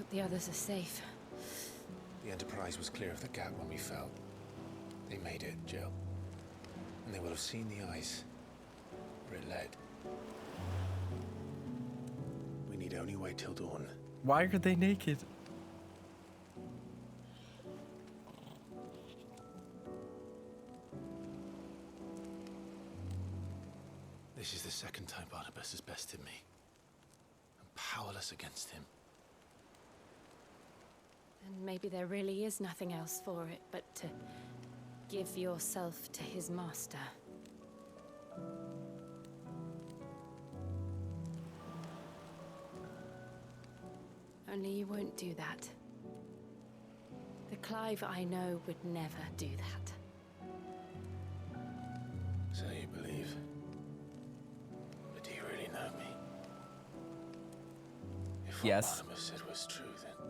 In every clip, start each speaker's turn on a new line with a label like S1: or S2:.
S1: hope the others are safe.
S2: The Enterprise was clear of the gap when we fell. They made it, Jill. And they will have seen the ice where it led. We need only wait till dawn.
S3: Why are they naked?
S2: This is the second time Barnabas has bested me. I'm powerless against him.
S1: And maybe there really is nothing else for it but to give yourself to his master. Only you won't do that. The Clive I know would never do that.
S2: So you believe? But do you really know me? If what
S3: Yes.
S2: Barnabas said was true, then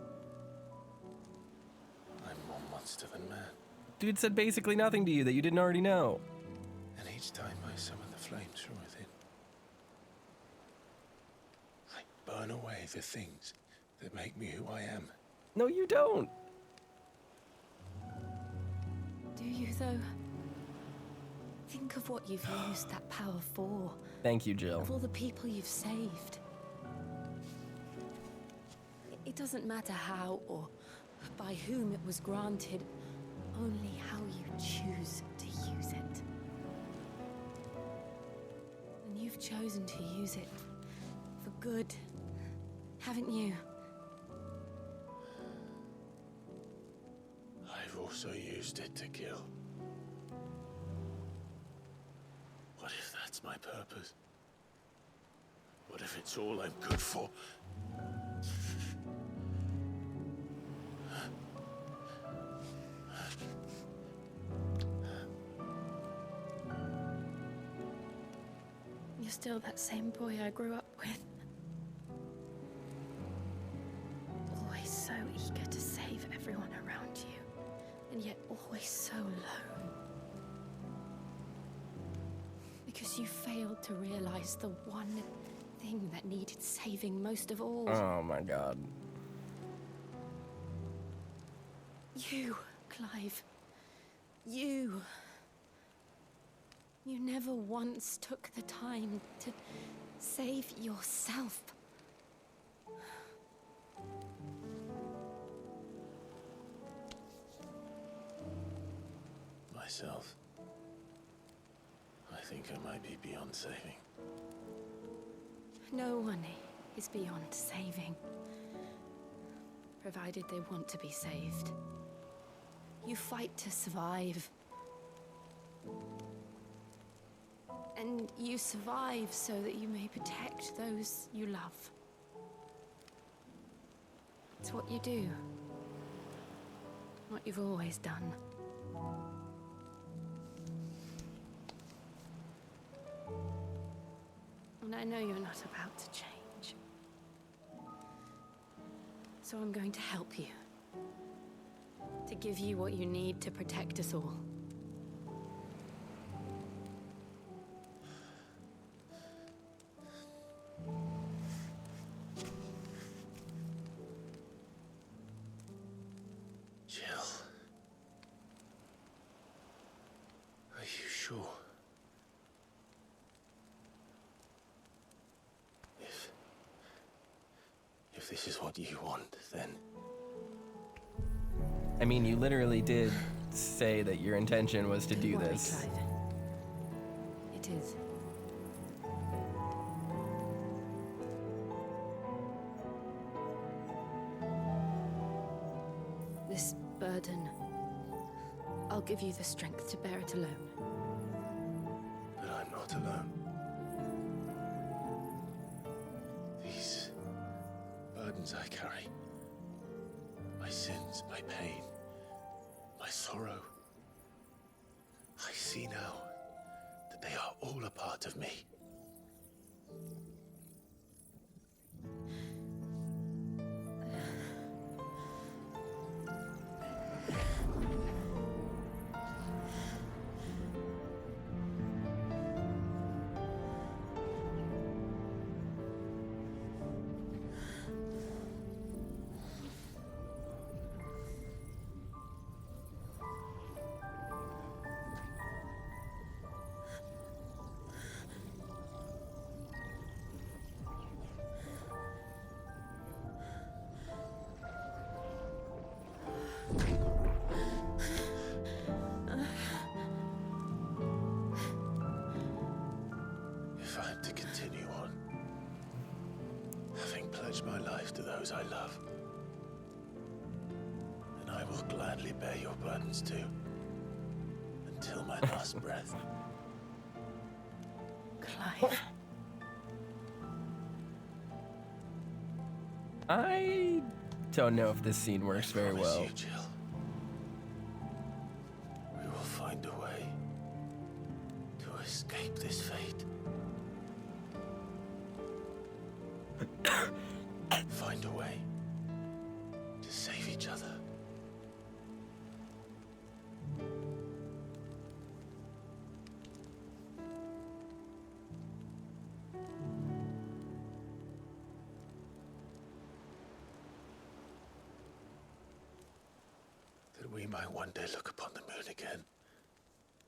S2: I'm more monster than man.
S3: Dude said basically nothing to you that you didn't already know.
S2: And each time I summon the flames from within, I burn away the things that make me who I am.
S3: No, you don't.
S1: Do you, though? Think of what you've used that power for.
S3: Thank you, Jill.
S1: Of all the people you've saved. It doesn't matter how or by whom it was granted, only how you choose to use it. And you've chosen to use it for good, haven't you?
S2: I've also used it to kill. What if that's my purpose? What if it's all I'm good for?
S1: You're still that same boy I grew up with. Always so eager to save everyone around you, and yet always so lone. Because you failed to realize the one thing that needed saving most of all.
S3: Oh my god.
S1: You, Clive. You. You never once took the time to save yourself.
S2: Myself. I think I might be beyond saving.
S1: No one is beyond saving. Provided they want to be saved. You fight to survive. And you survive so that you may protect those you love. It's what you do. What you've always done. And I know you're not about to change. So I'm going to help you. To give you what you need to protect us all.
S2: Jill. Are you sure? If this is what you want, then...
S3: I mean, you literally did say that your intention was to do
S1: Don't worry,
S3: this.
S1: Clive. It is. This burden, I'll give you the strength to bear it alone.
S2: But I'm not alone. These burdens I carry, my sins, my pain, my sorrow, I see now that they are all a part of me. pledge my life to those I love. And I will gladly bear your burdens too, until my last breath.
S1: Clive.
S3: I don't know if this scene works very
S2: Promise
S3: well.
S2: you, Jill, we will find a way to escape this fate. Find a way to save each other. That we might one day look upon the moon again,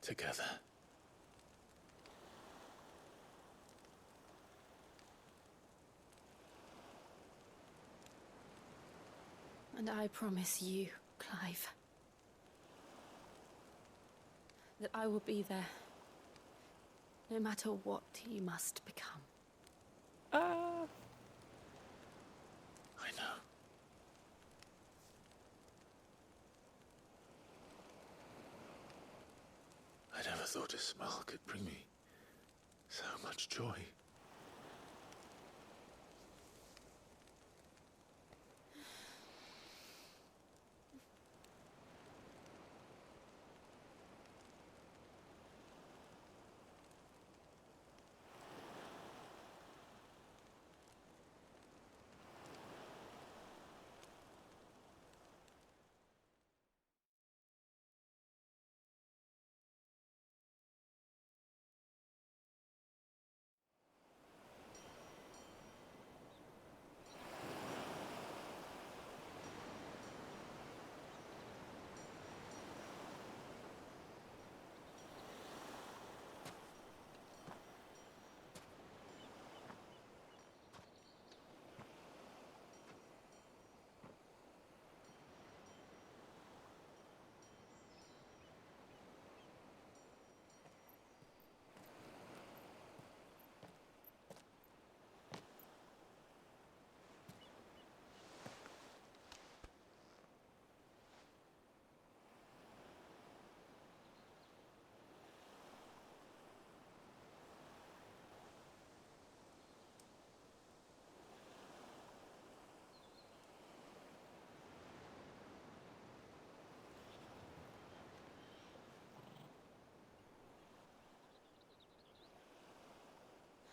S2: together.
S1: And I promise you, Clive, that I will be there, no matter what you must become.
S2: I know. I never thought a smile could bring me so much joy.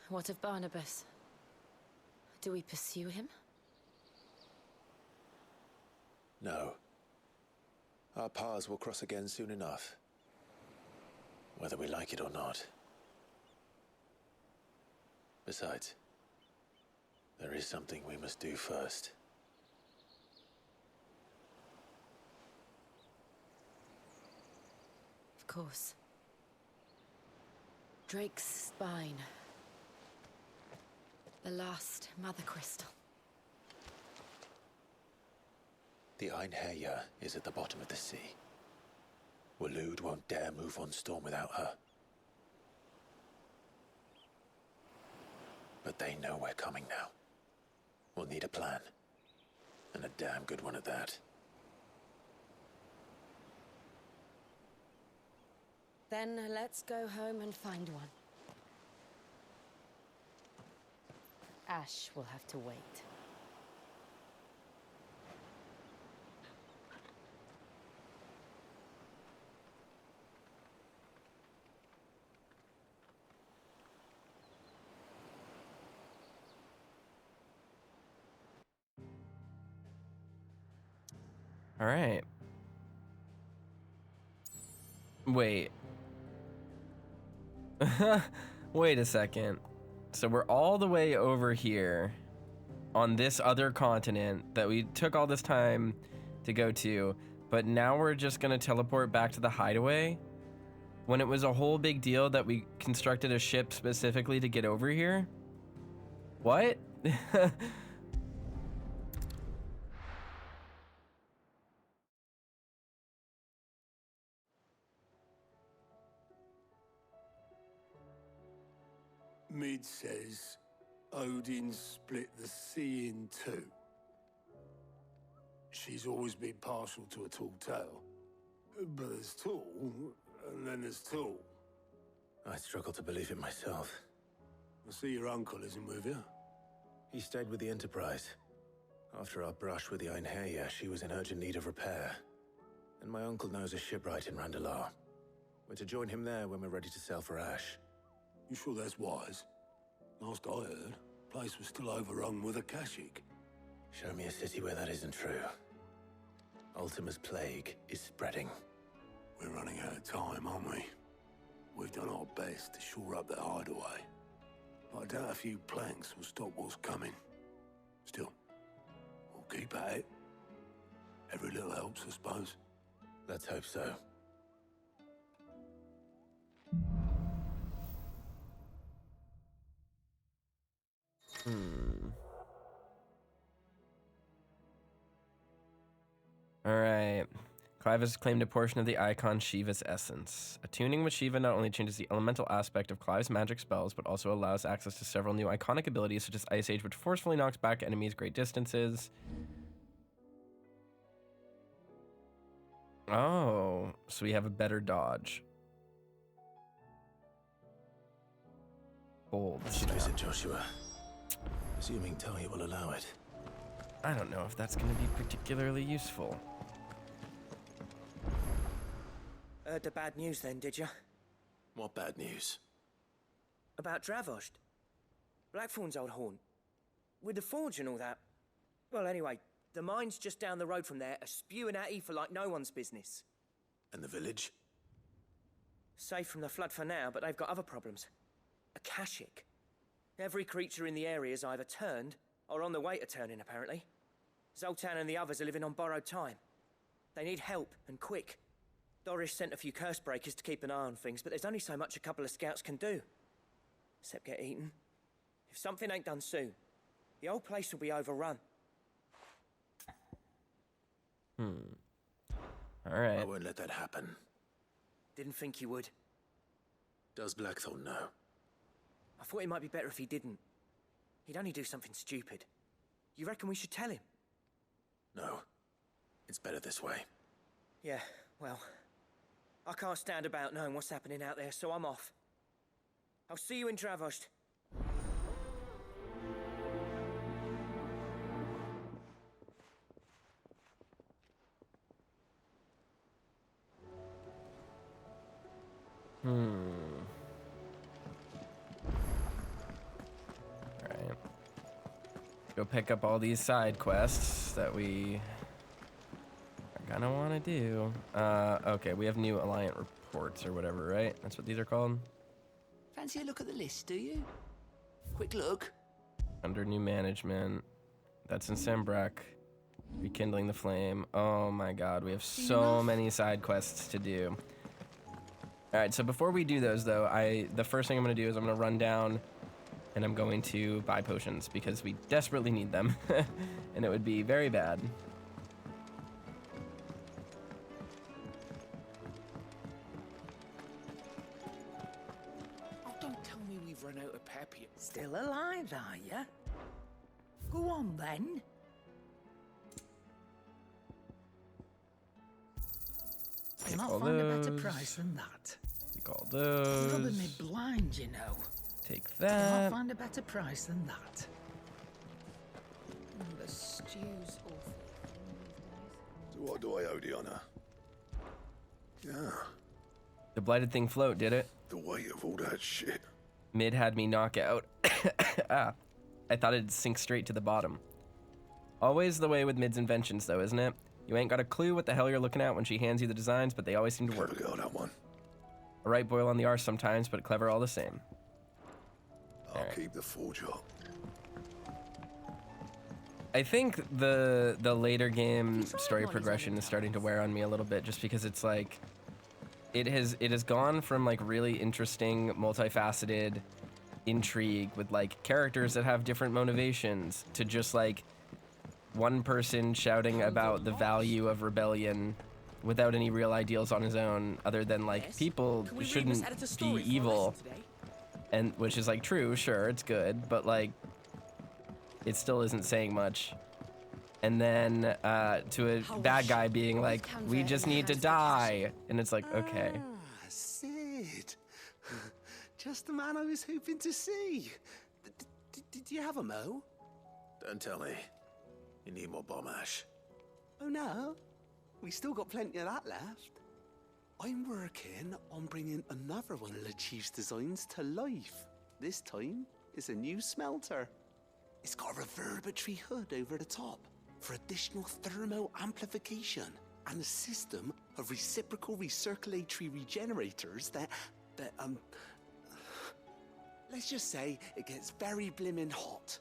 S1: What of Barnabas? Do we pursue him?
S2: No. Our paths will cross again soon enough, whether we like it or not. Besides, there is something we must do first.
S1: Of course. Drake's spine. The last mother crystal.
S2: The Einherja is at the bottom of the sea. Waloed won't dare move on Storm without her. But they know we're coming now. We'll need a plan. And a damn good one at that.
S1: Then let's go home and find one. Ash will have to wait.
S3: All right. Wait. Wait a second. So we're all the way over here on this other continent that we took all this time to go to, but now we're just gonna teleport back to the hideaway when it was a whole big deal that we constructed a ship specifically to get over here? What?
S4: Mid says, Odin split the sea in two. She's always been partial to a tall tale. But there's tall, and then there's tall.
S2: I struggle to believe it myself.
S4: I see your uncle isn't with you.
S2: He stayed with the Enterprise. After our brush with the Einherja, she was in urgent need of repair. And my uncle knows a shipwright in Randalar. We're to join him there when we're ready to sail for Ash.
S4: You sure that's wise? Last I heard, the place was still overrun with Akashic.
S2: Show me a city where that isn't true. Ultima's plague is spreading.
S4: We're running out of time, aren't we? We've done our best to shore up that hideaway. But I doubt a few planks will stop what's coming. Still, we'll keep at it. Every little helps, I suppose.
S2: Let's hope so.
S3: All right. Clive has claimed a portion of the icon Shiva's essence. Attuning with Shiva not only changes the elemental aspect of Clive's magic spells, but also allows access to several new iconic abilities, such as Ice Age, which forcefully knocks back enemies great distances. Oh, so we have a better dodge. Bold.
S2: I should visit Joshua. Assuming Talia will allow it.
S3: I don't know if that's going to be particularly useful.
S5: Heard the bad news then, did you?
S2: What bad news?
S5: About Dravost. Blackthorn's old haunt. With the forge and all that. Well, anyway, the mines just down the road from there are spewing at Aoife like no one's business.
S2: And the village?
S5: Safe from the flood for now, but they've got other problems. Akashic. Every creature in the area's either turned or on the way to turning, apparently. Zoltan and the others are living on borrowed time. They need help, and quick. Doris sent a few curse breakers to keep an eye on things, but there's only so much a couple of scouts can do. Except get eaten. If something ain't done soon, the whole place will be overrun.
S3: All right.
S2: I won't let that happen.
S5: Didn't think you would.
S2: Does Blackthorn know?
S5: I thought it might be better if he didn't. He'd only do something stupid. You reckon we should tell him?
S2: No. It's better this way.
S5: Yeah, well, I can't stand about knowing what's happening out there, so I'm off. I'll see you in Dravost.
S3: Alright. Go pick up all these side quests that we are gonna want to do. Okay, we have new Alliant reports or whatever, right? That's what these are called?
S6: Fancy a look at the list, do you? Quick look.
S3: Under new management. That's in Sembrak. Rekindling the flame. Oh my god, we have so many side quests to do. Alright, so before we do those though, the first thing I'm gonna do is I'm gonna run down and I'm going to buy potions because we desperately need them. And it would be very bad.
S6: Oh, don't tell me we've run out of pep yet.
S7: Still alive, are ya? Go on, then.
S3: Take
S7: You'll
S3: all
S7: not find a better
S3: those.
S7: price than that.
S3: Take all
S7: It's rubbing me
S3: those.
S7: blind, you know.
S3: Take
S7: You'll not
S3: that.
S7: find a better price than that.
S1: The stew's awful these days.
S4: So what do I owe the honor? Yeah,
S3: The blighted thing float, did it?
S4: the weight of all that shit.
S3: Mid had me knock out. I thought it'd sink straight to the bottom. Always the way with Mid's inventions, though, isn't it? You ain't got a clue what the hell you're looking at when she hands you the designs, but they always seem to work.
S4: Clever girl, that one.
S3: A right boil on the arse sometimes, but clever all the same.
S4: I'll
S3: Alright.
S4: keep the forge up.
S3: I think the later game story progression is starting to wear on me a little bit, just because it's like it has gone from like really interesting, multifaceted intrigue with like characters that have different motivations to just like one person shouting about the value of rebellion without any real ideals on his own, other than like people
S6: Can we read
S3: shouldn't
S6: this editor's story
S3: be
S6: for a
S3: evil,
S6: lesson today?
S3: and which is like true, sure, it's good, but like it still isn't saying much. And then to a bad guy being like, we just need to die. And it's like, okay.
S4: Ah, Sid. Just the man I was hoping to see. Did you have a mo?
S2: Don't tell me. You need more bomb ash.
S4: Oh no, we still got plenty of that left. I'm working on bringing another one of the Chief's designs to life. This time, it's a new smelter. It's got a reverberatory hood over the top for additional thermal amplification and a system of reciprocal recirculatory regenerators that let's just say it gets very blimmin' hot.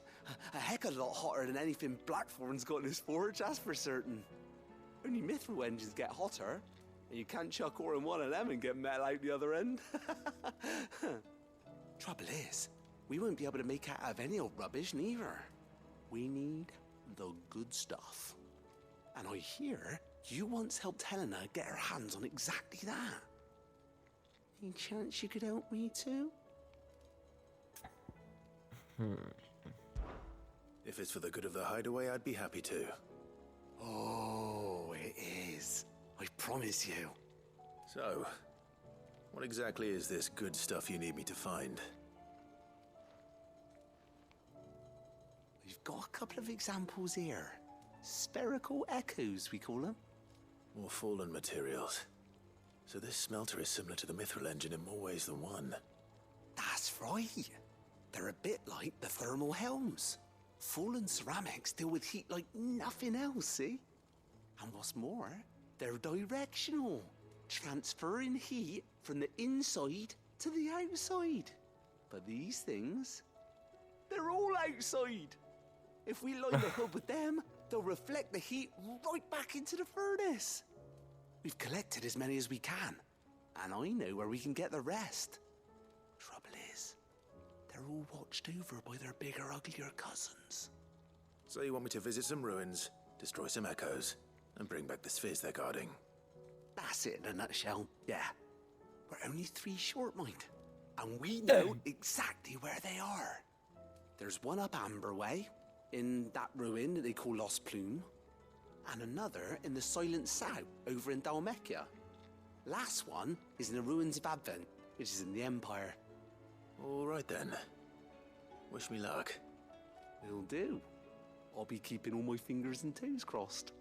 S4: A heck of a lot hotter than anything Blackthorn's got in his forge, that's for certain. Only mithril engines get hotter, and you can't chuck ore in one of them and get metal out the other end. Trouble is, we won't be able to make out of any old rubbish neither. We need the good stuff. And I hear you once helped Helena get her hands on exactly that. Any chance you could help me too?
S2: If it's for the good of the hideaway, I'd be happy to.
S4: Oh, it is. I promise you.
S2: So, what exactly is this good stuff you need me to find?
S4: We've got a couple of examples here. Spherical echoes, we call them.
S2: More fallen materials. So this smelter is similar to the mithril engine in more ways than one.
S4: That's right. They're a bit like the thermal helms. Fallen ceramics deal with heat like nothing else, see? And what's more, they're directional, transferring heat from the inside to the outside. But these things, they're all outside. If we line the hood with them, they'll reflect the heat right back into the furnace. We've collected as many as we can, and I know where we can get the rest. Trouble is, they're all watched over by their bigger, uglier cousins.
S2: So you want me to visit some ruins, destroy some echoes, and bring back the spheres they're guarding?
S4: That's it in a nutshell, yeah. We're only 3 short, mind. And we know exactly where they are. There's one up Amber Way, in that ruin that they call Lost Plume, and another in the Silent South, over in Dalmekia. Last one is in the ruins of Advent, which is in the Empire.
S2: All right then. Wish me luck.
S4: Will do. I'll be keeping all my fingers and toes crossed.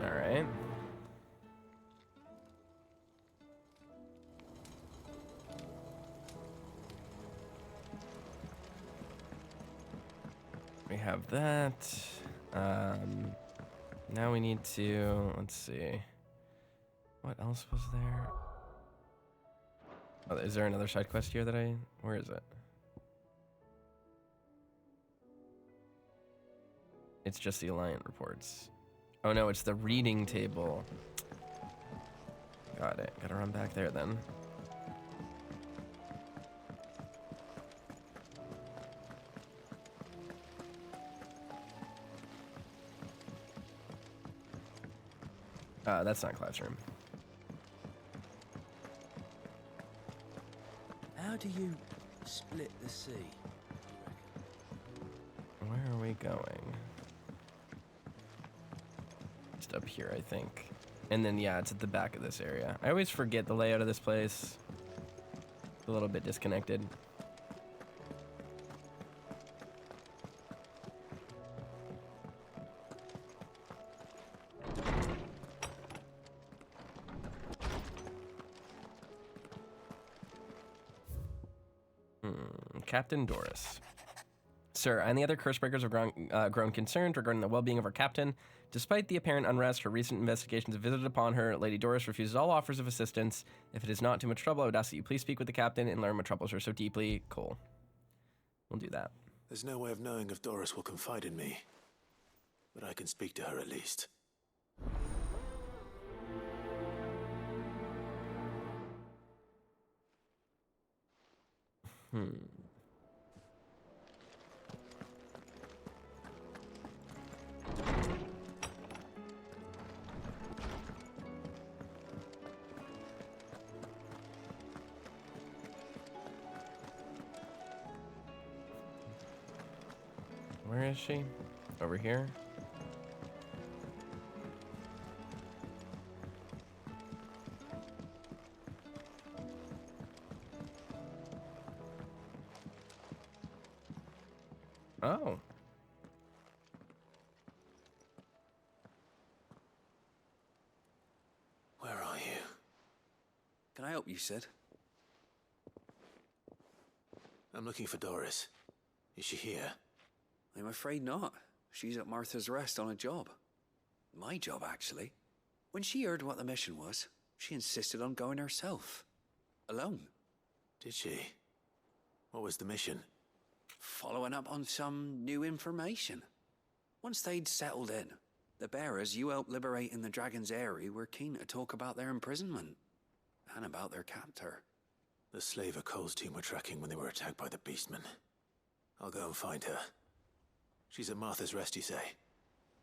S3: All right. We have that. Now we need to, let's see. What else was there? Oh, is there another side quest here that where is it? It's just the Alliant reports. Oh no, it's the reading table. Got it. Gotta run back there then. That's not Clive's room.
S7: How do you split the sea?
S3: Where are we going? Just up here, I think. And then, yeah, it's at the back of this area. I always forget the layout of this place. It's a little bit disconnected. Captain Doris. Sir, I and the other Cursebreakers have grown concerned regarding the well-being of our captain. Despite the apparent unrest her recent investigations have visited upon her, Lady Doris refuses all offers of assistance. If it is not too much trouble, I would ask that you please speak with the captain and learn what troubles her so deeply. Cool. We'll do that.
S2: There's no way of knowing if Doris will confide in me, but I can speak to her at least.
S3: Where is she? Over here? Oh.
S2: Where are you?
S6: Can I help you, Sid?
S2: I'm looking for Doris. Is she here?
S6: I'm afraid not. She's at Martha's Rest on a job. My job, actually. When she heard what the mission was, she insisted on going herself. Alone.
S2: Did she? What was the mission?
S6: Following up on some new information. Once they'd settled in, the bearers you helped liberate in the Dragon's Eyrie were keen to talk about their imprisonment. And about their captor.
S2: The slaver Cole's team were tracking when they were attacked by the Beastmen. I'll go and find her. She's at Martha's Rest, you say?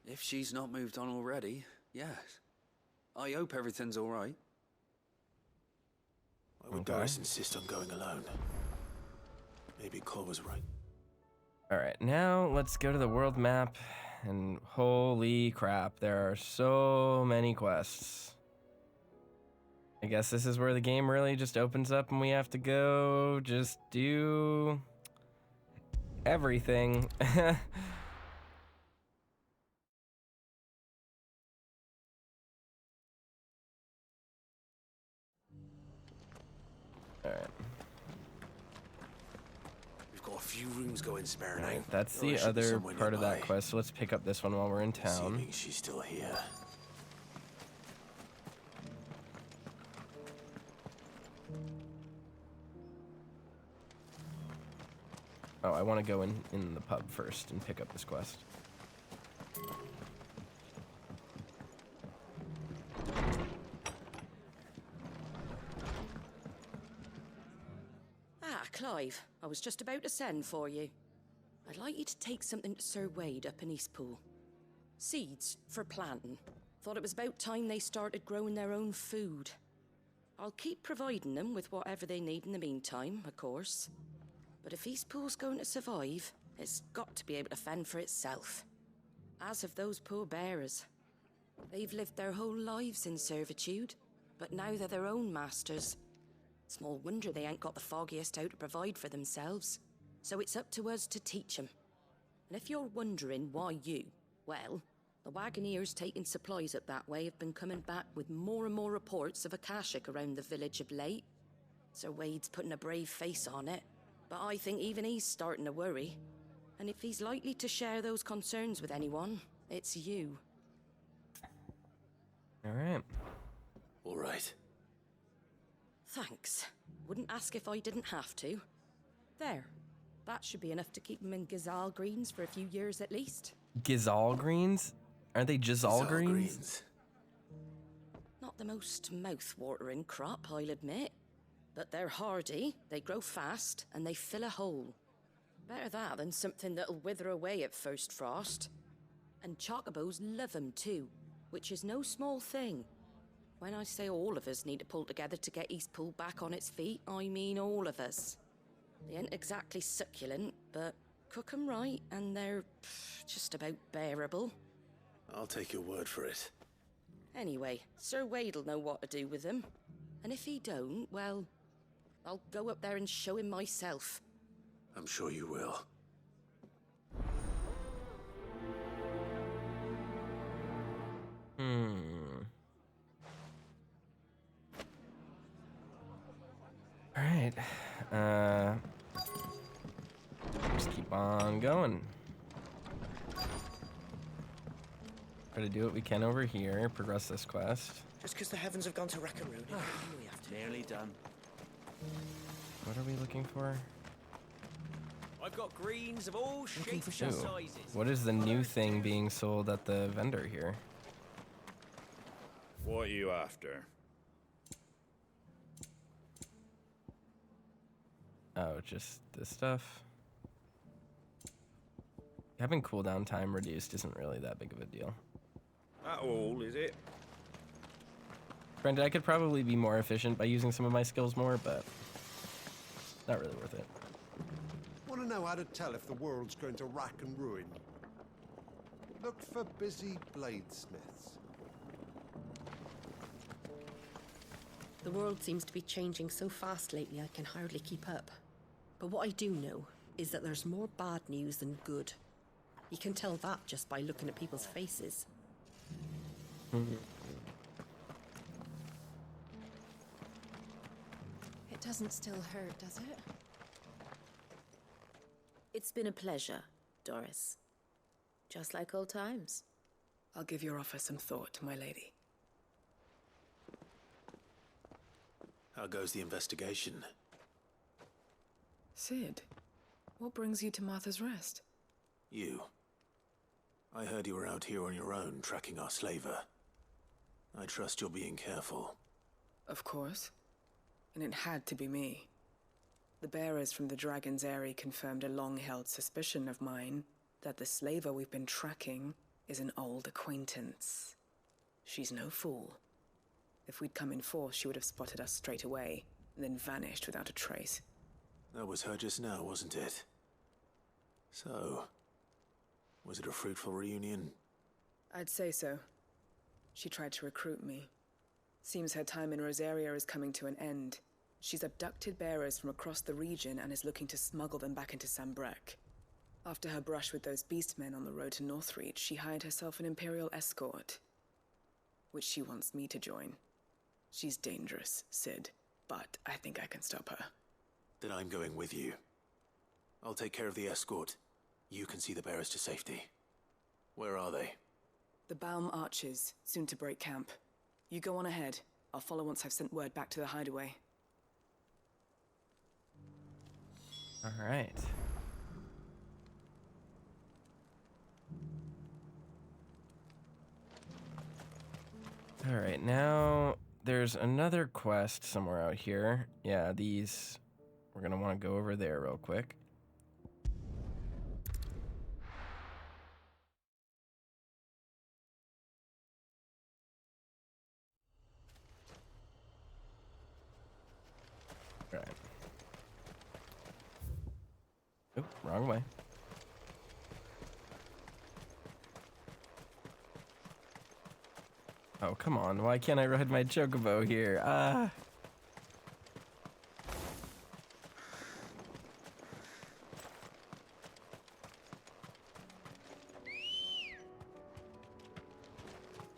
S6: If she's not moved on already, yes. I hope everything's all right.
S2: Why would Doris insist on going alone? Maybe Cole was right.
S3: All right, now let's go to the world map, and holy crap, there are so many quests. I guess this is where the game really just opens up and we have to go just do everything. All right.
S2: We've got a few rooms going spare now.
S3: Right, that's
S2: Doris
S3: the
S2: should be
S3: other
S2: somewhere
S3: part of that
S2: nearby.
S3: quest, so let's pick up this one while we're in town.
S2: Assuming she's still here.
S3: Oh, I want to go in the pub first and pick up this quest.
S1: Ah, Clive, I was just about to send for you. I'd like you to take something to Sir Wade up in Eastpool. Seeds for planting. Thought it was about time they started growing their own food. I'll keep providing them with whatever they need in the meantime, of course. But if Eastpool's going to survive, it's got to be able to fend for itself. As have those poor bearers. They've lived their whole lives in servitude, but now they're their own masters. Small wonder they ain't got the foggiest how to provide for themselves. So it's up to us to teach them. And if you're wondering why you, well, the Wagoneers taking supplies up that way have been coming back with more and more reports of Akashic around the village of late. Sir Wade's putting a brave face on it, but I think even he's starting to worry. And if he's likely to share those concerns with anyone, it's you.
S3: All right.
S2: All right.
S1: Thanks. Wouldn't ask if I didn't have to. There. That should be enough to keep them in Gazal greens for a few years at least.
S3: Gazal greens? Aren't they Jazal greens?
S1: Not the most mouth-watering crop, I'll admit. But they're hardy, they grow fast, and they fill a hole. Better that than something that'll wither away at first frost. And Chocobos love 'em too, which is no small thing. When I say all of us need to pull together to get Eastpool back on its feet, I mean all of us. They ain't exactly succulent, but cook 'em right, and they're just about bearable.
S2: I'll take your word for it.
S1: Anyway, Sir Wade'll know what to do with them. And if he don't, well, I'll go up there and show him myself.
S2: I'm sure you will.
S3: All right. Just keep on going. Try to do what we can over here. Progress this quest.
S5: Just because the heavens have gone to Rackaroon, we have to.
S7: Nearly done.
S3: What are we looking for?
S5: I've got greens of all shapes and
S3: Ooh.
S5: sizes.
S3: What is the new thing being sold at the vendor here?
S8: What are you after?
S3: Oh, just this stuff? Having cooldown time reduced isn't really that big of a deal.
S8: That all, is it?
S3: Granted, I could probably be more efficient by using some of my skills more, but not really worth it.
S4: Want to
S9: know how to tell if the world's going to rack and ruin. Look for busy bladesmiths.
S10: The world seems to be changing so fast lately I can hardly keep up. But what I do know is that there's more bad news than good. You can tell that just by looking at people's faces.
S11: It doesn't still hurt, does it?
S12: It's been a pleasure, Doris. Just like old times.
S7: I'll give your offer some thought, my lady.
S2: How goes the investigation?
S7: Sid, what brings you to Martha's Rest?
S2: You. I heard you were out here on your own, tracking our slaver. I trust you're being careful.
S7: Of course. And it had to be me. The bearers from the Dragon's Eyrie confirmed a long-held suspicion of mine that the slaver we've been tracking is an old acquaintance. She's no fool. If we'd come in force, she would have spotted us straight away, and then vanished without a trace.
S2: That was her just now, wasn't it? So, was it a fruitful reunion?
S7: I'd say so. She tried to recruit me. Seems her time in Rosaria is coming to an end. She's abducted bearers from across the region and is looking to smuggle them back into Sambrek. After her brush with those beastmen on the road to Northreach, she hired herself an Imperial escort, which she wants me to join. She's dangerous, Sid, but I think I can stop her.
S2: Then I'm going with you. I'll take care of the escort. You can see the bearers to safety. Where are they?
S7: The Baum Archers, soon to break camp. You go on ahead. I'll follow once I've sent word back to the hideaway.
S3: All right. All right, now there's another quest somewhere out here. Yeah, these, we're gonna want to go over there real quick. All right. Oop, wrong way. Oh, come on. Why can't I ride my Chocobo here? Ah.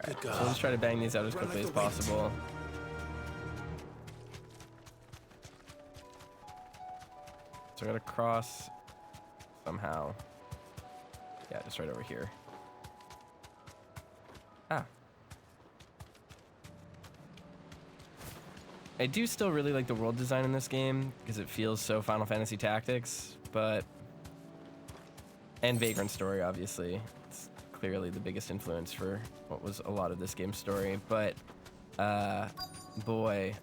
S3: Right, so let's try to bang these out as quickly as possible. So I gotta cross somehow. Yeah, just right over here. Ah. I do still really like the world design in this game because it feels so Final Fantasy Tactics, but... And Vagrant Story, obviously. It's clearly the biggest influence for what was a lot of this game's story, but... boy.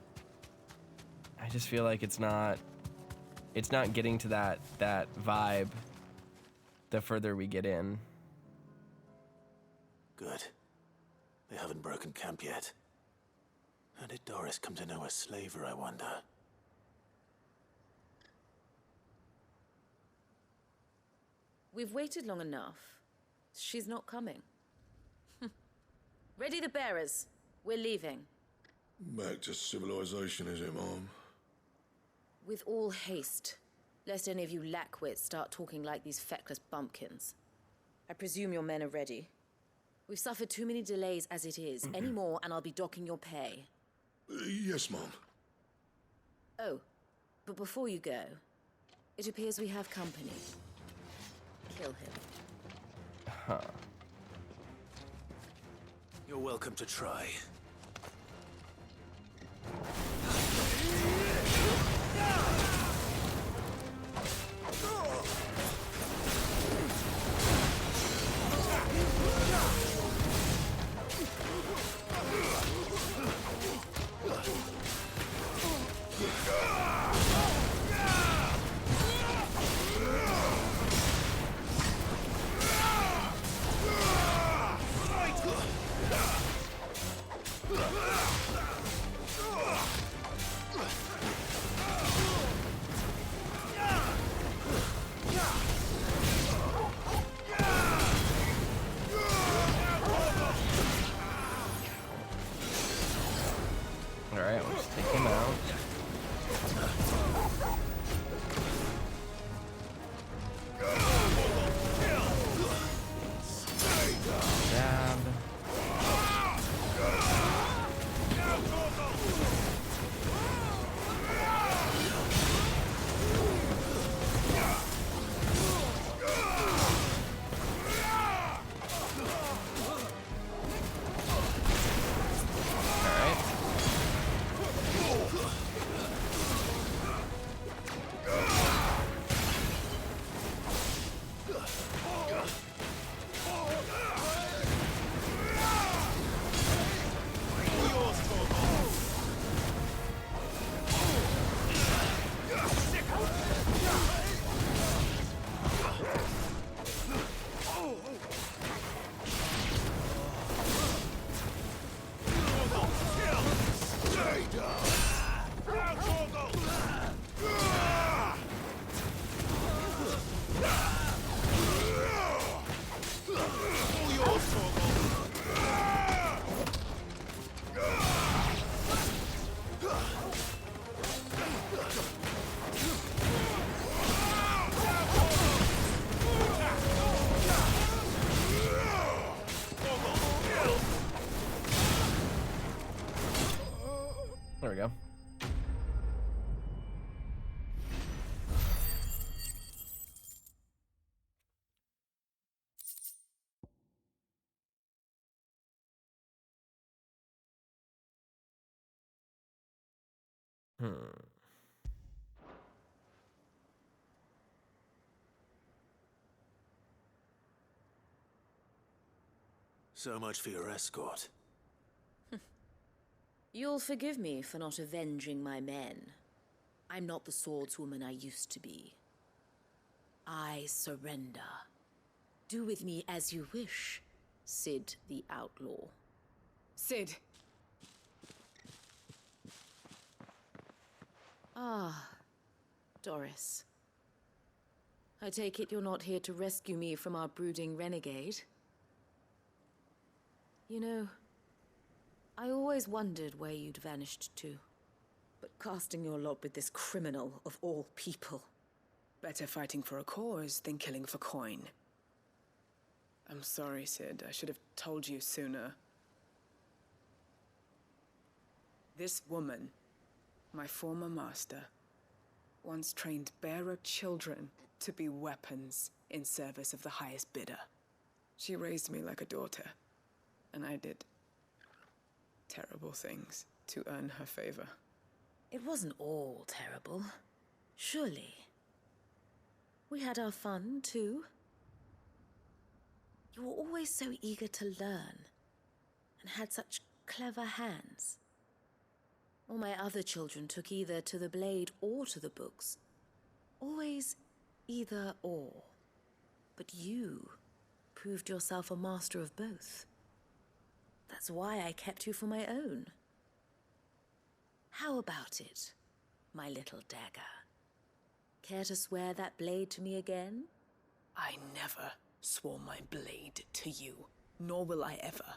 S3: I just feel like it's not getting to that vibe the further we get in.
S2: Good. They haven't broken camp yet. How did Doris come to know a slaver, I wonder?
S12: We've waited long enough. She's not coming. Ready the bearers. We're leaving.
S13: Back to civilization, is it, Mom?
S12: With all haste, lest any of you lackwits start talking like these feckless bumpkins. I presume your men are ready. We've suffered too many delays as it is. Any more, and I'll be docking your pay.
S13: Yes, Mom.
S12: Oh, but before you go, it appears we have company. Kill him.
S3: Huh.
S2: You're welcome to try. So much for your escort.
S12: You'll forgive me for not avenging my men. I'm not the swordswoman I used to be. I surrender. Do with me as you wish, Sid the Outlaw.
S7: Sid!
S12: Ah, Doris. I take it you're not here to rescue me from our brooding renegade? You know, I always wondered where you'd vanished to. But casting your lot with this criminal of all people...
S7: Better fighting for a cause than killing for coin. I'm sorry, Sid. I should have told you sooner. This woman, my former master, once trained bearer children to be weapons in service of the highest bidder. She raised me like a daughter, and I did terrible things to earn her favor.
S12: It wasn't all terrible, surely. We had our fun, too. You were always so eager to learn, and had such clever hands. All my other children took either to the blade or to the books. Always either or. But you proved yourself a master of both. That's why I kept you for my own. How about it, my little dagger? Care to swear that blade to me again?
S7: I never swore my blade to you, nor will I ever.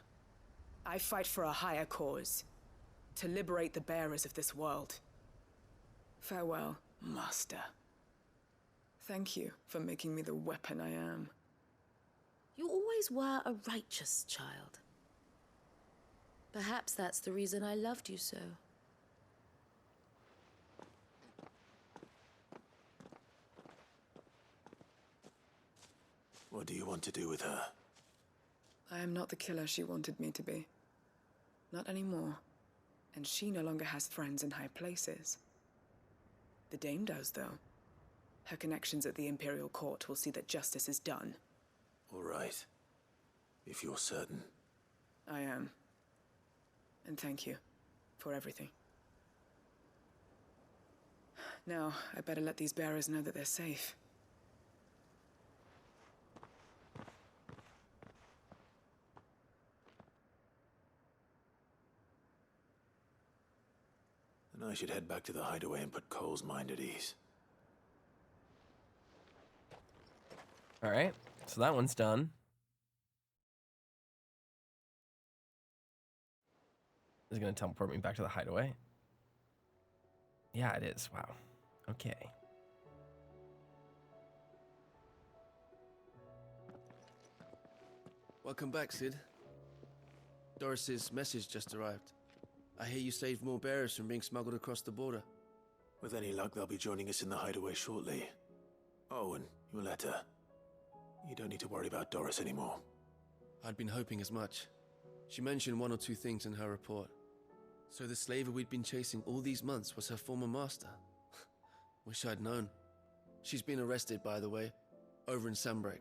S7: I fight for a higher cause, to liberate the bearers of this world. Farewell, Master. Thank you for making me the weapon I am.
S12: You always were a righteous child. Perhaps that's the reason I loved you so.
S2: What do you want to do with her?
S7: I am not the killer she wanted me to be. Not anymore. And she no longer has friends in high places. The Dame does, though. Her connections at the Imperial Court will see that justice is done.
S2: All right. If you're certain.
S7: I am. And thank you for everything. Now, I better let these bearers know that they're safe.
S2: Then I should head back to the hideaway and put Cole's mind at ease.
S3: All right, so that one's done. Is it going to teleport me back to the hideaway? Yeah, it is. Wow. Okay.
S14: Welcome back, Sid. Doris's message just arrived. I hear you saved more bearers from being smuggled across the border.
S2: With any luck, they'll be joining us in the hideaway shortly. Oh, and your letter. You don't need to worry about Doris anymore.
S14: I'd been hoping as much. She mentioned one or two things in her report. So the slaver we'd been chasing all these months was her former master. Wish I'd known. She's been arrested, by the way, over in Sambrek.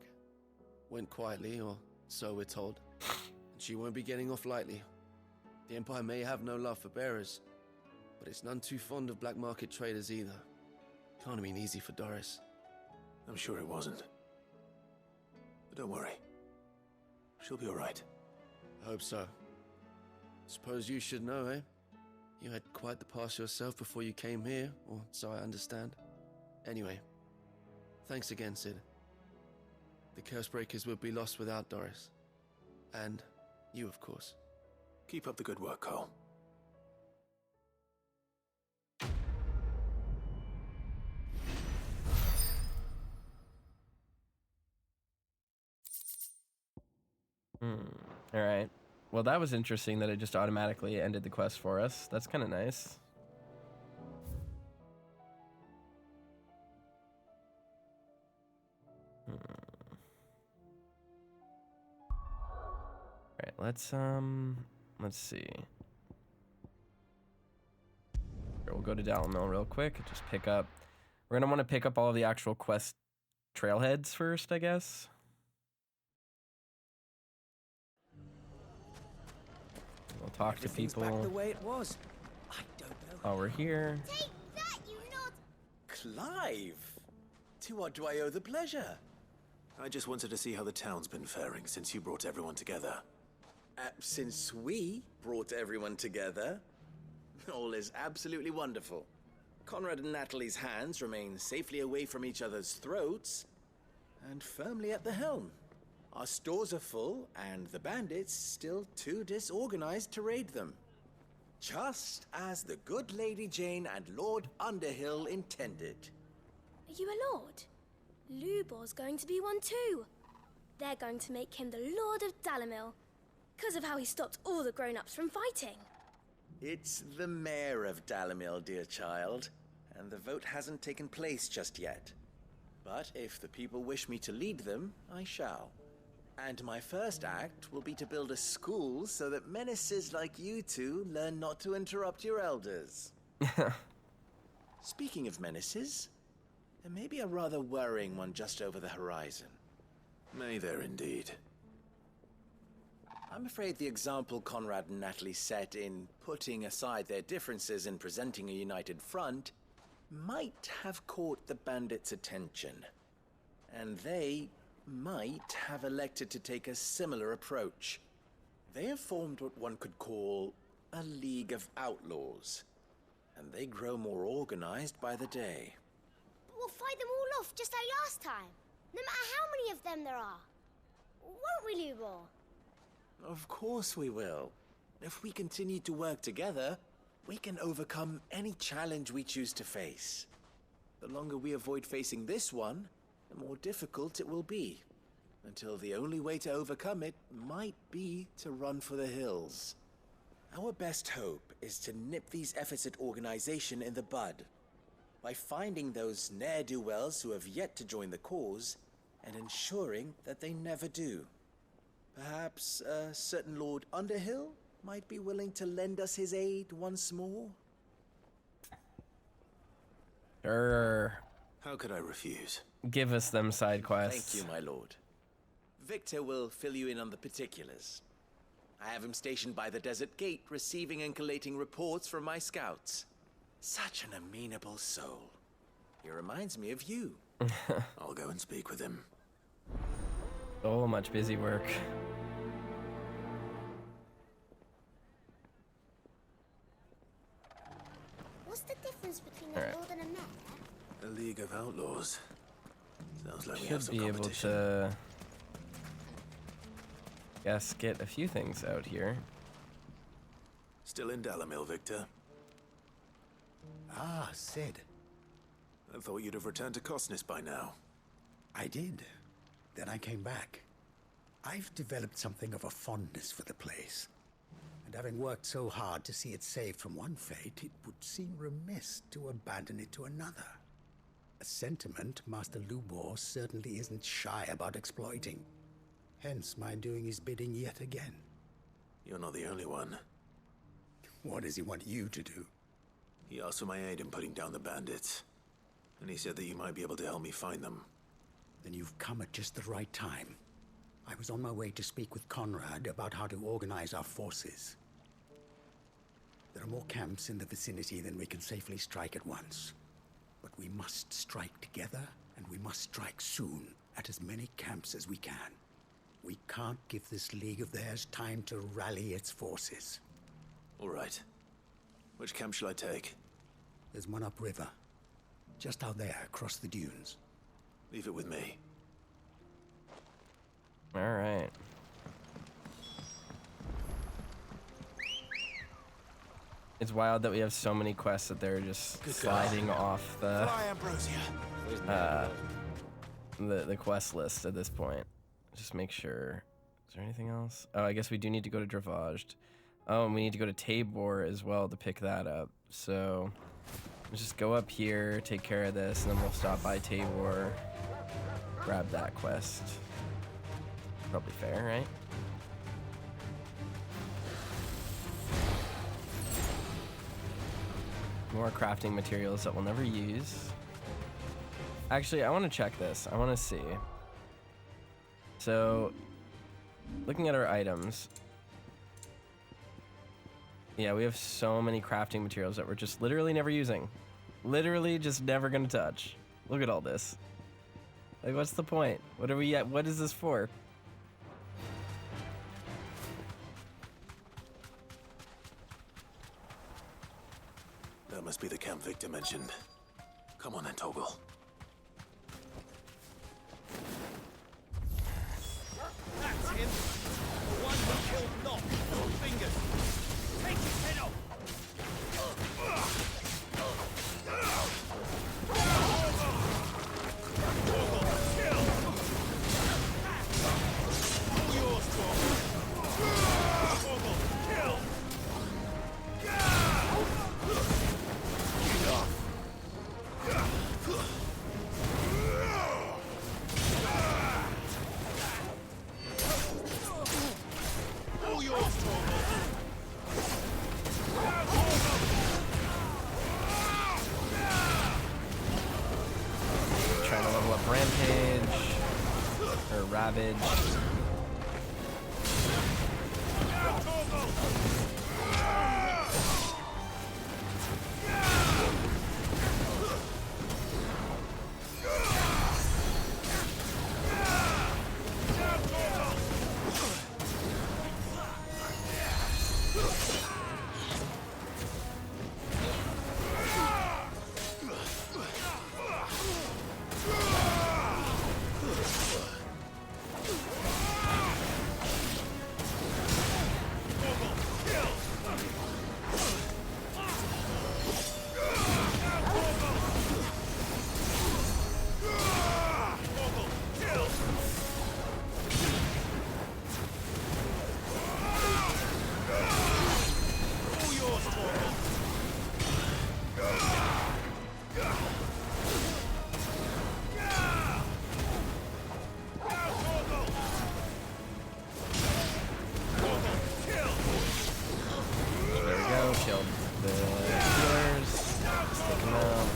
S14: Went quietly, or so we're told. And she won't be getting off lightly. The Empire may have no love for bearers, but it's none too fond of black market traders either. Can't have been easy for Doris.
S2: I'm sure it wasn't. But don't worry. She'll be all right.
S14: I hope so. Suppose you should know, eh? You had quite the past yourself before you came here, or so I understand. Anyway, thanks again, Sid. The Cursebreakers would be lost without Doris. And you, of course.
S2: Keep up the good work, Cole.
S3: All right. Well, that was interesting that it just automatically ended the quest for us. That's kind of nice. All right, let's see. Here, we'll go to Dalamil real quick. Just pick up. We're gonna want to pick up all of the actual quest trailheads first, I guess. We'll talk to people.
S5: Back the way it was. I don't know.
S3: While we're here.
S15: Take that, you nod!
S2: Clive! To what do I owe the pleasure? I just wanted to see how the town's been faring since you brought everyone together. Since we brought everyone together, all is absolutely wonderful. Conrad and Natalie's hands remain safely away from each other's throats and firmly at the helm. Our stores are full, and the bandits still too disorganized to raid them. Just as the good Lady Jane and Lord Underhill intended.
S15: Are you a lord? Lubor's going to be one too. They're going to make him the Lord of Dalamil, because of how he stopped all the grown-ups from fighting.
S2: It's the mayor of Dalamil, dear child, and the vote hasn't taken place just yet. But if the people wish me to lead them, I shall. And my first act will be to build a school so that menaces like you two learn not to interrupt your elders. Speaking of menaces, there may be a rather worrying one just over the horizon. May there indeed. I'm afraid the example Conrad and Natalie set in putting aside their differences and presenting a united front might have caught the bandits' attention. And they might have elected to take a similar approach. They have formed what one could call a League of Outlaws, and they grow more organized by the day.
S15: But we'll fight them all off just like last time, no matter how many of them there are. Won't we, Lubor?
S2: Of course we will. If we continue to work together, we can overcome any challenge we choose to face. The longer we avoid facing this one, the more difficult it will be, until the only way to overcome it might be to run for the hills. Our best hope is to nip these efforts at organization in the bud, by finding those ne'er-do-wells who have yet to join the cause, and ensuring that they never do. Perhaps a certain Lord Underhill might be willing to lend us his aid once more? How could I refuse?
S3: Give us them side quests.
S2: Thank you, my lord. Victor will fill you in on the particulars. I have him stationed by the desert gate, receiving and collating reports from my scouts. Such an amenable soul. He reminds me of you. I'll go and speak with him.
S3: So much busy work.
S15: What's the difference between a lord and a mayor?
S2: A League of Outlaws. Sounds like we
S3: Should
S2: have some
S3: be able
S2: competition.
S3: to, guess, get a few things out here.
S2: Still in Dalamil, Victor?
S16: Ah, Sid.
S2: I thought you'd have returned to Cosnis by now.
S16: I did. Then I came back. I've developed something of a fondness for the place. And having worked so hard to see it saved from one fate, it would seem remiss to abandon it to another. A sentiment Master Lubor certainly isn't shy about exploiting. Hence my doing his bidding yet again.
S2: You're not the only one.
S16: What does he want you to do?
S2: He asked for my aid in putting down the bandits. And he said that you might be able to help me find them.
S16: Then you've come at just the right time. I was on my way to speak with Conrad about how to organize our forces. There are more camps in the vicinity than we can safely strike at once. But we must strike together, and we must strike soon at as many camps as we can. We can't give this league of theirs time to rally its forces.
S2: All right. Which camp shall I take?
S16: There's one upriver. Just out there, across the dunes.
S2: Leave it with me.
S3: All right. It's wild that we have so many quests that they're just sliding off the the quest list at this point. Just make sure. Is there anything else? Oh, I guess we do need to go to Dravaged. Oh, and we need to go to Tabor as well to pick that up. So let's just go up here, take care of this, and then we'll stop by Tabor, grab that quest. Probably fair, right? More crafting materials that we'll never use. Actually, I want to check this. I want to see. So, looking at our items. Yeah, we have so many crafting materials that we're just literally never using. Literally just never gonna touch. Look at all this. Like, what's the point? What are we at? What is this for?
S2: That must be the camp Victor mentioned. Come on then, Toggle.
S17: That's him! The one who killed Knock, Four Fingers! Take his head off!
S3: Trying to level up Rampage or Ravage. Killed the healers. Just take them out.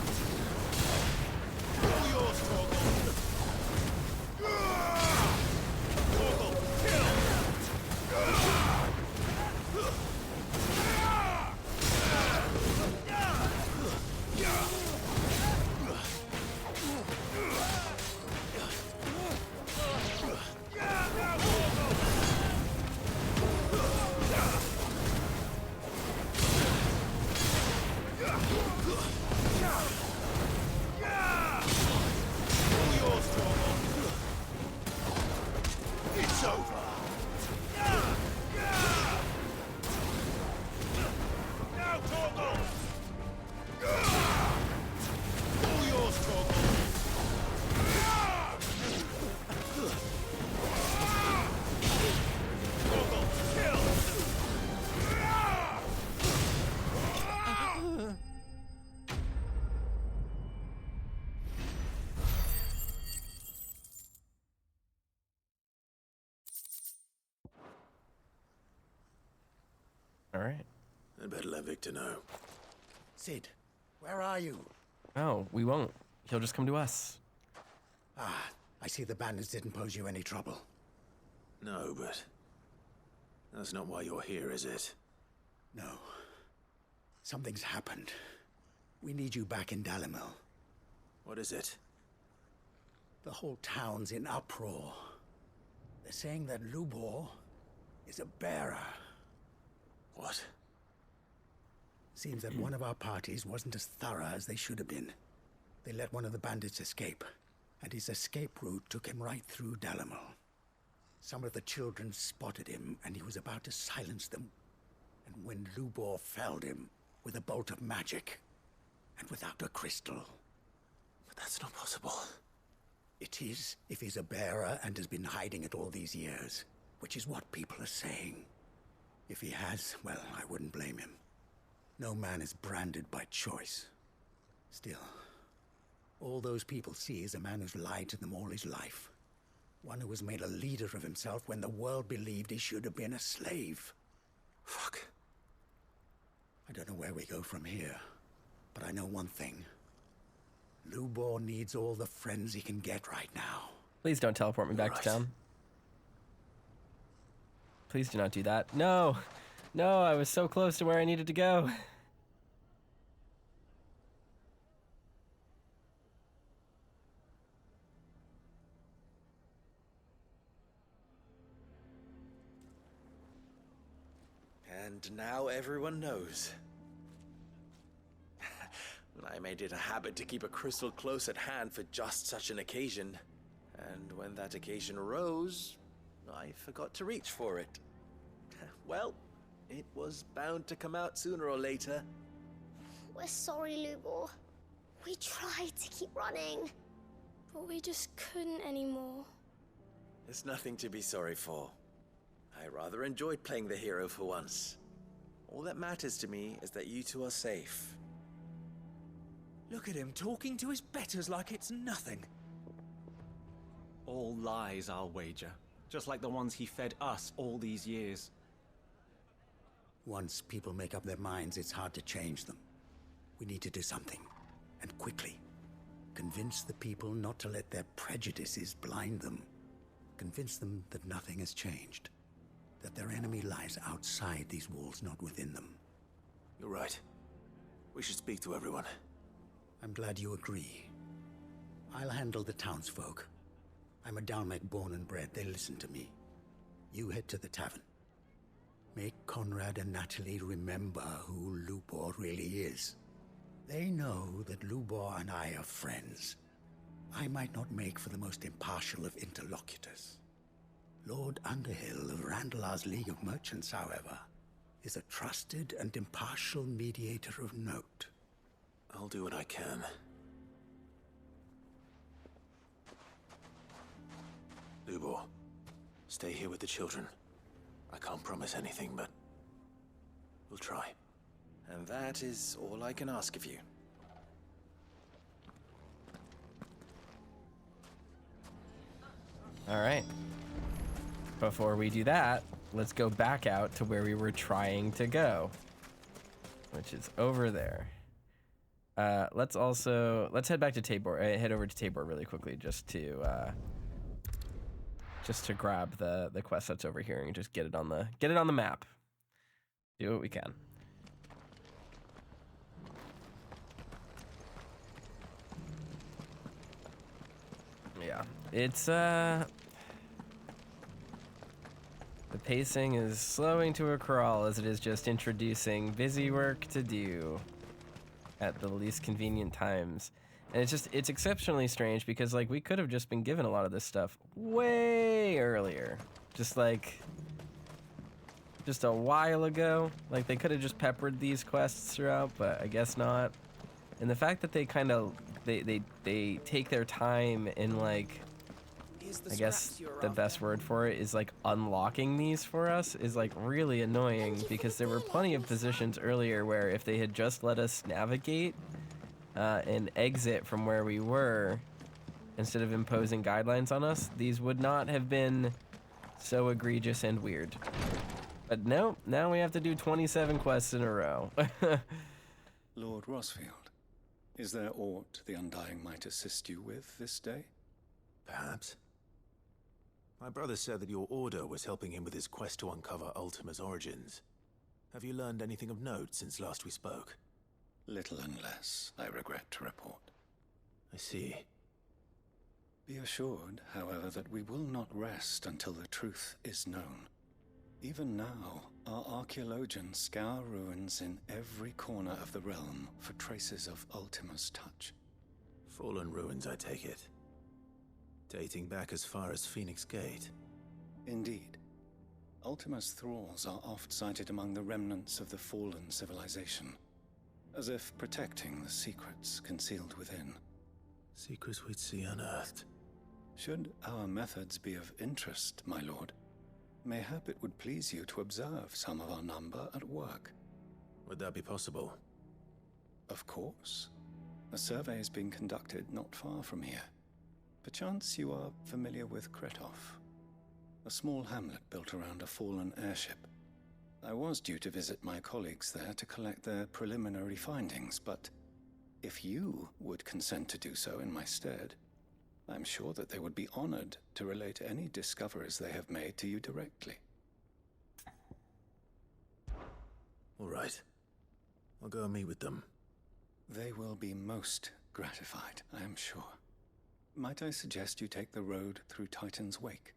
S3: All right.
S2: I'd better let Victor know.
S16: Sid, where are you?
S3: No, we won't. He'll just come to us.
S16: Ah, I see the bandits didn't pose you any trouble.
S2: No, but that's not why you're here, is it?
S16: No. Something's happened. We need you back in Dalimil.
S2: What is it?
S16: The whole town's in uproar. They're saying that Lubor is a bearer.
S2: What?
S16: Seems that one of our parties wasn't as thorough as they should have been. They let one of the bandits escape, and his escape route took him right through Dalimil. Some of the children spotted him, and he was about to silence them. And when Lubor felled him with a bolt of magic, and without a crystal.
S2: But that's not possible.
S16: It is, if he's a bearer and has been hiding it all these years, which is what people are saying. If he has, well, I wouldn't blame him. No man is branded by choice. Still, all those people see is a man who's lied to them all his life. One who was made a leader of himself when the world believed he should have been a slave.
S2: Fuck.
S16: I don't know where we go from here, But I know one thing. Lubor needs all the friends he can get right now.
S3: Please don't teleport me back to town. Please do not do that. No! No, I was so close to where I needed to go.
S18: And now everyone knows. I made it a habit to keep a crystal close at hand for just such an occasion. And when that occasion arose, I forgot to reach for it. Well, it was bound to come out sooner or later.
S15: We're sorry, Lubor. We tried to keep running, but we just couldn't anymore.
S18: There's nothing to be sorry for. I rather enjoyed playing the hero for once. All that matters to me is that you two are safe.
S17: Look at him talking to his betters like it's nothing. All lies, I'll wager. Just like the ones he fed us all these years.
S16: Once people make up their minds, it's hard to change them. We need to do something, and quickly. Convince the people not to let their prejudices blind them. Convince them that nothing has changed. That their enemy lies outside these walls, not within them.
S2: You're right. We should speak to everyone.
S16: I'm glad you agree. I'll handle the townsfolk. I'm a Dalmec born and bred. They listen to me. You head to the tavern. Make Conrad and Natalie remember who Lubor really is. They know that Lubor and I are friends. I might not make for the most impartial of interlocutors. Lord Underhill of Randalar's League of Merchants, however, is a trusted and impartial mediator of note.
S2: I'll do what I can. Lubor, stay here with the children. I can't promise anything, but we'll try.
S18: And that is all I can ask of you.
S3: All right. Before we do that, let's go back out to where we were trying to go, which is over there. Let's head back to Tabor. Head over to Tabor really quickly, just to grab the quest that's over here and just get it on the map. Do what we can. Yeah, it's the pacing is slowing to a crawl as it is just introducing busy work to do at the least convenient times. And it's exceptionally strange because like we could have just been given a lot of this stuff way earlier. Just a while ago. Like they could have just peppered these quests throughout, but I guess not. And the fact that they kind of they take their time in like, I guess the best word for it is like unlocking these for us is like really annoying, because there were plenty of positions earlier where if they had just let us navigate and exit from where we were instead of imposing guidelines on us, these would not have been so egregious and weird. But no, now we have to do 27 quests in a row.
S19: Lord Rosfield, is there aught the Undying might assist you with this day?
S2: Perhaps. My brother said that your order was helping him with his quest to uncover Ultima's origins. Have you learned anything of note since last we spoke?
S19: Little and less, I regret to report.
S2: I see.
S19: Be assured, however, that we will not rest until the truth is known. Even now, our archaeologians scour ruins in every corner of the realm for traces of Ultima's touch.
S2: Fallen ruins, I take it. Dating back as far as Phoenix Gate.
S19: Indeed. Ultima's thralls are oft sighted among the remnants of the fallen civilization, as if protecting the secrets concealed within.
S2: Secrets we'd see unearthed.
S19: Should our methods be of interest, my lord, mayhap it would please you to observe some of our number at work.
S2: Would that be possible?
S19: Of course. A survey is being conducted not far from here. Perchance you are familiar with Kretov, a small hamlet built around a fallen airship. I was due to visit my colleagues there to collect their preliminary findings, but If you would consent to do so in my stead, I'm sure that they would be honored to relate any discoveries they have made to you directly.
S2: All right. I'll go and meet with them.
S19: They will be most gratified, I am sure. Might I suggest you take the road through Titan's Wake?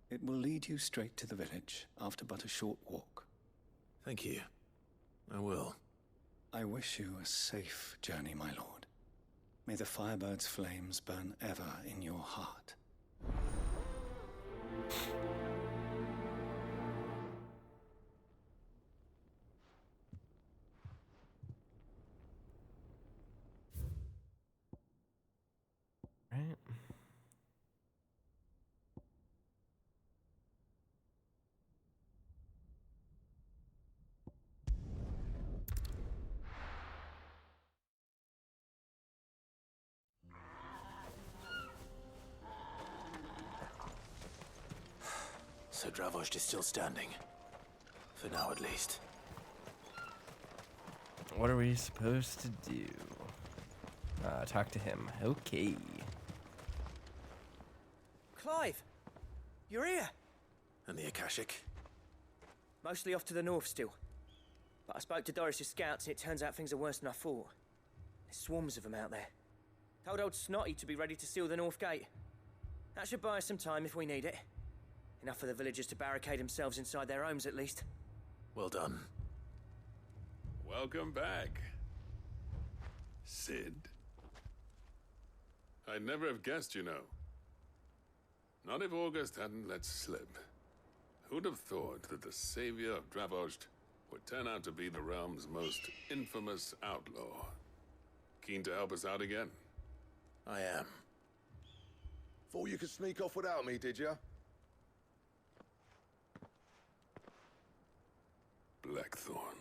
S19: It will lead you straight to the village after but a short walk.
S2: Thank you. I will.
S19: I wish you a safe journey, my lord. May the Firebird's flames burn ever in your heart.
S3: Right.
S2: So Dravost is still standing. For now, at least.
S3: What are we supposed to do? Talk to him. Okay.
S5: Clive! You're here!
S2: And the Akashic?
S5: Mostly off to the north still. But I spoke to Doris's scouts and it turns out things are worse than I thought. There's swarms of them out there. Told old Snotty to be ready to seal the north gate. That should buy us some time if we need it. Enough for the villagers to barricade themselves inside their homes at least.
S2: Well done.
S20: Welcome back, Sid. I'd never have guessed, you know. Not if August hadn't let slip. Who'd have thought that the savior of Dravost would turn out to be the realm's most infamous outlaw? Keen to help us out again?
S2: I am.
S13: Thought you could sneak off without me, did you?
S20: Blackthorn.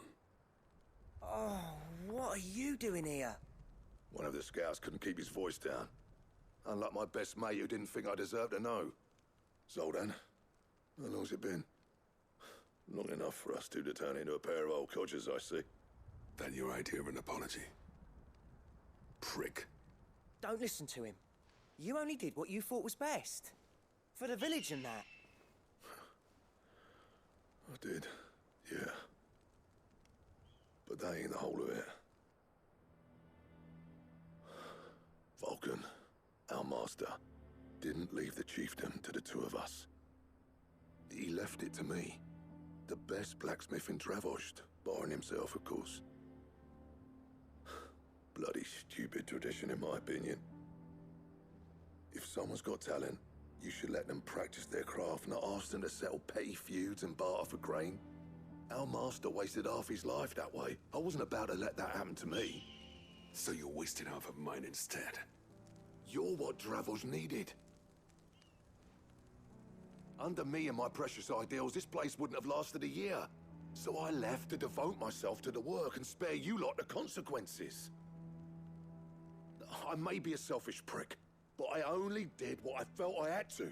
S5: Oh, what are you doing here?
S13: One of the scouts couldn't keep his voice down. Unlike my best mate who didn't think I deserved to know. Zoldan, how long's it been? Long enough for us two to turn into a pair of old codgers, I see.
S20: That your idea of an apology? Prick.
S5: Don't listen to him. You only did what you thought was best. For the village and that.
S13: I did, yeah. But that ain't the whole of it. Vulcan, our master, didn't leave the chiefdom to the two of us. He left it to me. The best blacksmith in Dravost, barring himself, of course. Bloody stupid tradition, in my opinion. If someone's got talent, you should let them practice their craft, not ask them to settle petty feuds and barter for grain. Our master wasted half his life that way. I wasn't about to let that happen to me.
S20: So you wasted half of mine instead?
S13: You're what Dravost needed. Under me and my precious ideals, this place wouldn't have lasted a year. So I left to devote myself to the work and spare you lot the consequences. I may be a selfish prick, but I only did what I felt I had to.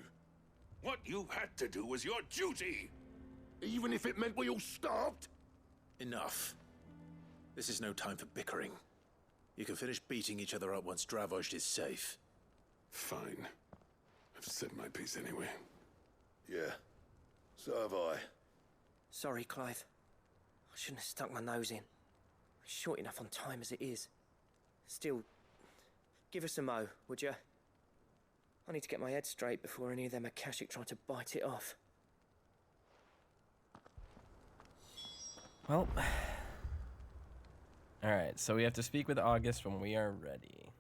S20: What you had to do was your duty!
S13: Even if it meant we all starved?
S2: Enough. This is no time for bickering. You can finish beating each other up once Dravost is safe.
S20: Fine. I've said my piece anyway.
S13: Yeah, so have I.
S5: Sorry, Clive. I shouldn't have stuck my nose in. We're short enough on time as it is. Still, give us a mo, would you? I need to get my head straight before any of them Akashic try to bite it off.
S3: Well, all right, so we have to speak with August when we are ready.